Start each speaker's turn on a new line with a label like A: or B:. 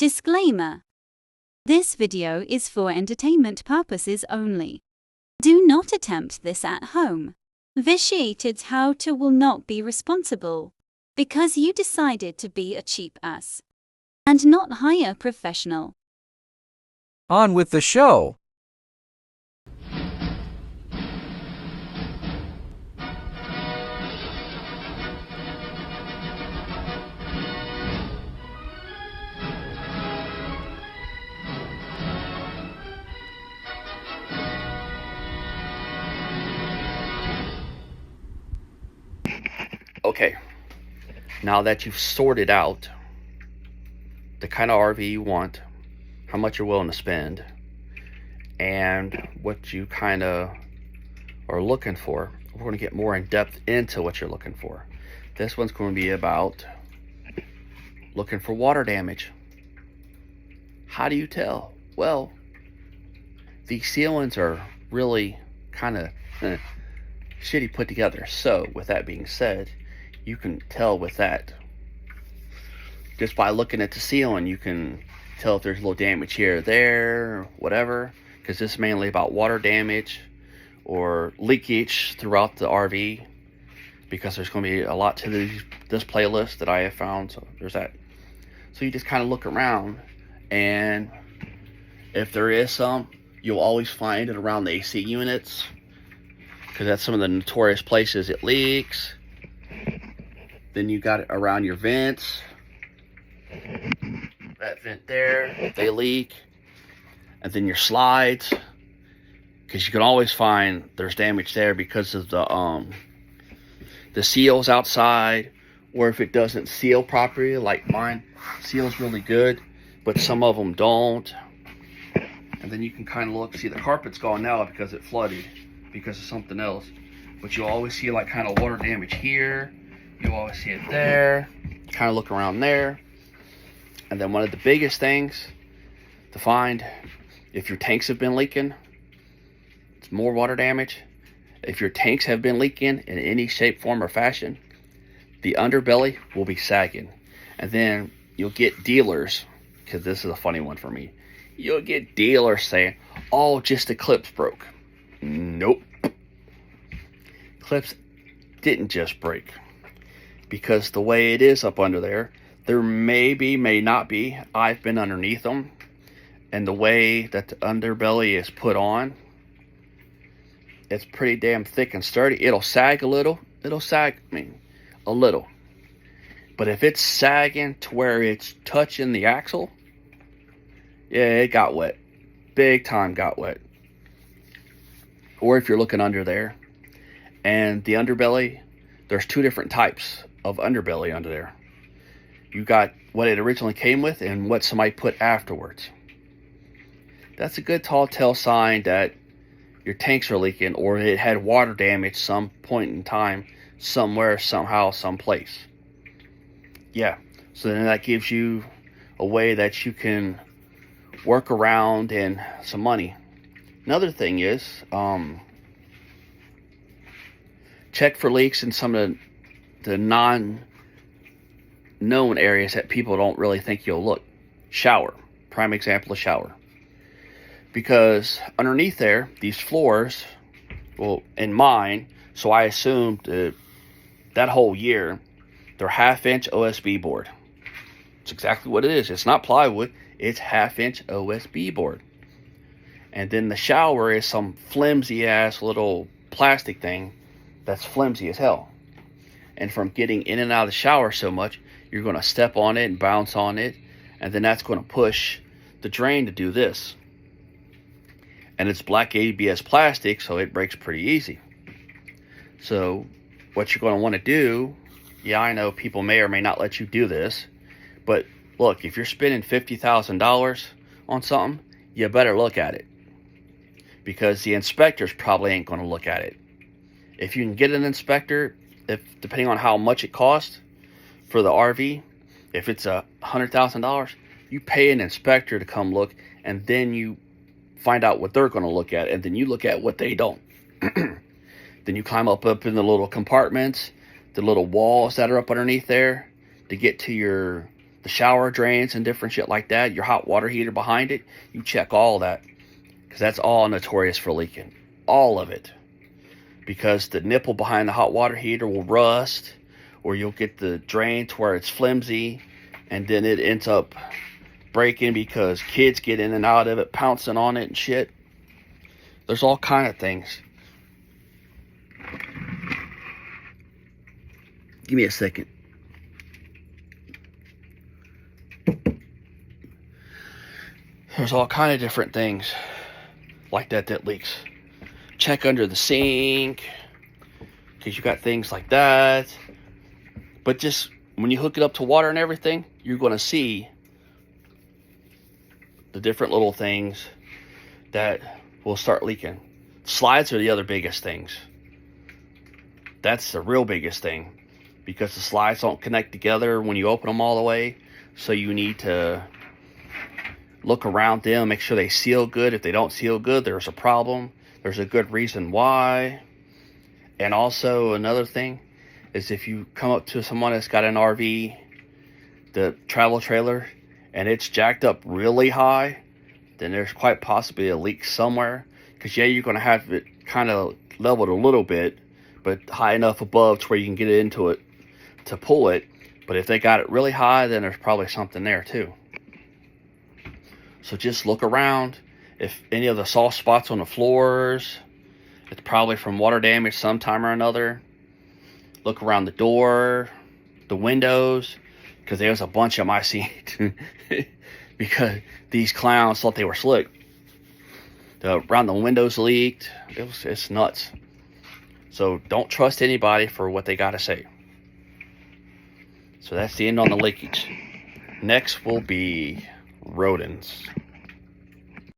A: Disclaimer. This video is for entertainment purposes only. Do not attempt this at home. Vitiated how to will not be responsible because you decided to be a cheap ass and not hire a professional.
B: On with the show.
C: Okay, now that you've sorted out the kind of RV you want, how much you're willing to spend, and what you kind of are looking for, we're going to get more in depth into what you're looking for. This one's going to be about looking for water damage. How do you tell? Well, these ceilings are really kind of shitty put together. So with that being said, you can tell with that just by looking at the ceiling. You can tell if there's a little damage here or there or whatever, because this is mainly about water damage or leakage throughout the RV, because there's going to be a lot to this playlist that I have found. So there's that. So you just kind of look around, and if there is some, you'll always find it around the AC units, because that's some of the notorious places it leaks. Then you got it around your vents. That vent there, they leak. And then your slides, because you can always find there's damage there because of the seals outside, or if it doesn't seal properly, like mine seals really good, but some of them don't. And then you can kind of look, see the carpet's gone now because it flooded because of something else. But you always see like kind of water damage here. You always see it there. Kind of look around there. And then one of the biggest things to find, if your tanks have been leaking, it's more water damage. If your tanks have been leaking in any shape, form, or fashion, the underbelly will be sagging. And then you'll get dealers, because this is a funny one for me, you'll get dealers saying, oh, just the clips broke. Nope. Clips didn't just break, because the way it is up under there may not be. I've been underneath them, and the way that the underbelly is put on, it's pretty damn thick and sturdy. It'll sag a little. A little. But if it's sagging to where it's touching the axle, yeah, it got wet. Big time got wet. Or if you're looking under there, and the underbelly, there's two different types of underbelly under there. You got what it originally came with and what somebody put afterwards. That's a good tall tale sign that your tanks are leaking, or it had water damage some point in time, somewhere, somehow, someplace. Yeah, so then that gives you a way that you can work around and some money. Another thing is, check for leaks in some of the non-known areas that people don't really think you'll look. Shower. Prime example of shower. Because underneath there, these floors, well, in mine, so I assumed that whole year, they're 1/2-inch OSB board. It's exactly what it is. It's not plywood. It's 1/2-inch OSB board. And then the shower is some flimsy-ass little plastic thing that's flimsy as hell. And from getting in and out of the shower so much, you're going to step on it and bounce on it, and then that's going to push the drain to do this. And it's black ABS plastic, so it breaks pretty easy. So what you're going to want to do, yeah, I know people may or may not let you do this, but look, if you're spending $50,000 on something, you better look at it, because the inspectors probably ain't going to look at it. If you can get an inspector, depending on how much it costs for the RV, if it's $100,000, you pay an inspector to come look, and then you find out what they're going to look at, and then you look at what they don't. Then you climb up in the little compartments, the little walls that are up underneath there, to get to your the shower drains and different shit like that, your hot water heater behind it, you check all that, because that's all notorious for leaking. All of it. Because the nipple behind the hot water heater will rust, or you'll get the drain to where it's flimsy, and then it ends up breaking because kids get in and out of it, pouncing on it and shit. There's all kind of things. Give me a second. There's all kind of different things like that leaks. Check under the sink, because you got things like that. But just when you hook it up to water and everything, you're going to see the different little things that will start leaking. Slides are the other biggest things. That's the real biggest thing, because the slides don't connect together when you open them all the way. So you need to look around them, make sure they seal good. If they don't seal good, there's a problem. There's a good reason why. And also another thing is, if you come up to someone that's got an RV, the travel trailer, and it's jacked up really high, then there's quite possibly a leak somewhere. Because yeah, you're going to have it kind of leveled a little bit, but high enough above to where you can get into it to pull it. But if they got it really high, then there's probably something there too. So just look around. If any of the soft spots on the floors, it's probably from water damage sometime or another. Look around the door, the windows, because there was a bunch of them I seen. Because these clowns thought they were slick. Around the windows leaked. It's nuts. So don't trust anybody for what they got to say. So that's the end on the leakage. Next will be rodents.